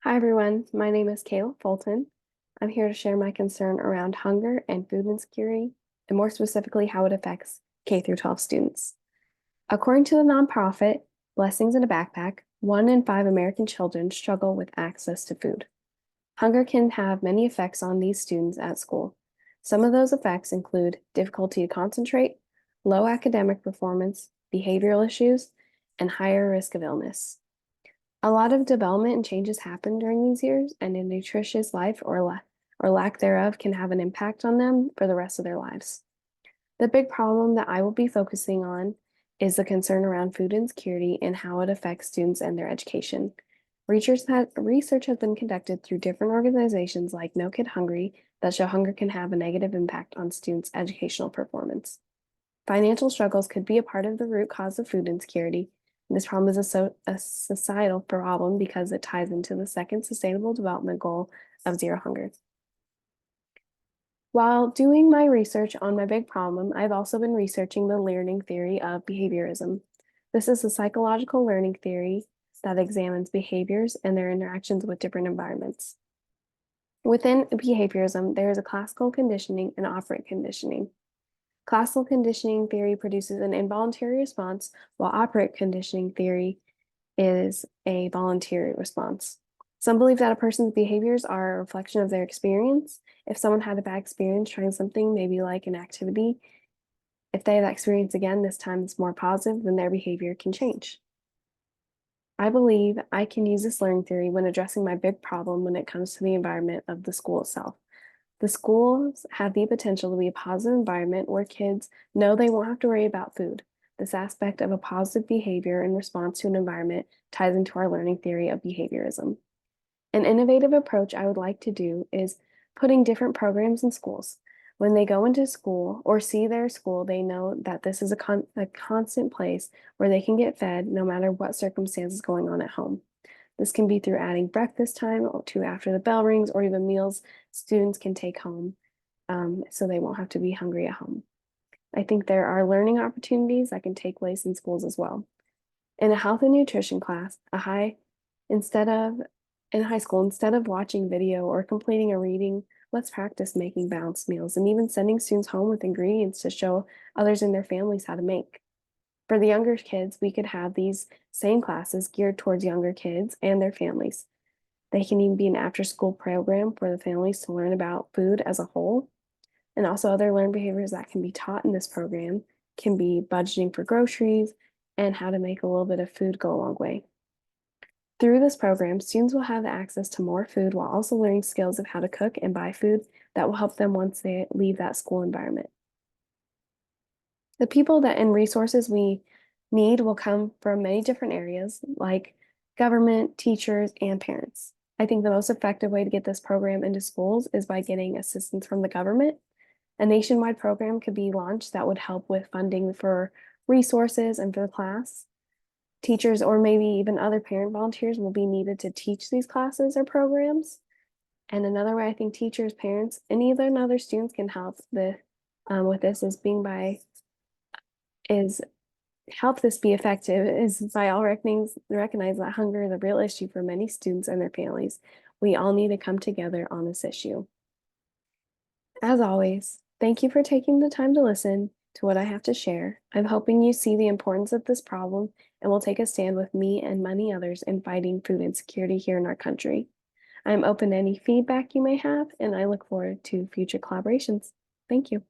Hi, everyone. My name is Kayla Fulton. I'm here to share my concern around hunger and food insecurity, and more specifically, how it affects K through 12 students. According to the nonprofit Blessings in a Backpack, 1 in 5 American children struggle with access to food. Hunger can have many effects on these students at school. Some of those effects include difficulty to concentrate, low academic performance, behavioral issues, and higher risk of illness. A lot of development and changes happen during these years, and a nutritious life or lack thereof can have an impact on them for the rest of their lives. The big problem that I will be focusing on is the concern around food insecurity and how it affects students and their education. Research has been conducted through different organizations like No Kid Hungry that show hunger can have a negative impact on students' educational performance. Financial struggles could be a part of the root cause of food insecurity. This problem is a societal problem because it ties into the second Sustainable Development Goal of zero hunger. While doing my research on my big problem, I've also been researching the learning theory of behaviorism. This is a psychological learning theory that examines behaviors and their interactions with different environments. Within behaviorism, there is a classical conditioning and operant conditioning. Classical conditioning theory produces an involuntary response, while operant conditioning theory is a voluntary response. Some believe that a person's behaviors are a reflection of their experience. If someone had a bad experience trying something, maybe like an activity, if they have that experience again, this time it's more positive, then their behavior can change. I believe I can use this learning theory when addressing my big problem when it comes to the environment of the school itself. The schools have the potential to be a positive environment where kids know they won't have to worry about food. This aspect of a positive behavior in response to an environment ties into our learning theory of behaviorism. An innovative approach I would like to do is putting different programs in schools. When they go into school or see their school, they know that this is a constant place where they can get fed no matter what circumstances going on at home. This can be through adding breakfast time or to after the bell rings, or even meals students can take home, so they won't have to be hungry at home. I think there are learning opportunities that can take place in schools as well. In a health and nutrition class, instead of in high school, instead of watching video or completing a reading, let's practice making balanced meals and even sending students home with ingredients to show others in their families how to make. For the younger kids, we could have these same classes geared towards younger kids and their families. They can even be an after school program for the families to learn about food as a whole. And also, other learned behaviors that can be taught in this program can be budgeting for groceries and how to make a little bit of food go a long way. Through this program, students will have access to more food while also learning skills of how to cook and buy food that will help them once they leave that school environment. The people that and resources we need will come from many different areas like government, teachers, and parents. I think the most effective way to get this program into schools is by getting assistance from the government. A nationwide program could be launched that would help with funding for resources and for the class. Teachers or maybe even other parent volunteers will be needed to teach these classes or programs. And another way I think teachers, parents, and even other students can help with this is help this be effective is by all recognize that hunger is a real issue for many students and their families. We all need to come together on this issue. As always, thank you for taking the time to listen to what I have to share. I'm hoping you see the importance of this problem and will take a stand with me and many others in fighting food insecurity here in our country. I'm open to any feedback you may have, and I look forward to future collaborations. Thank you.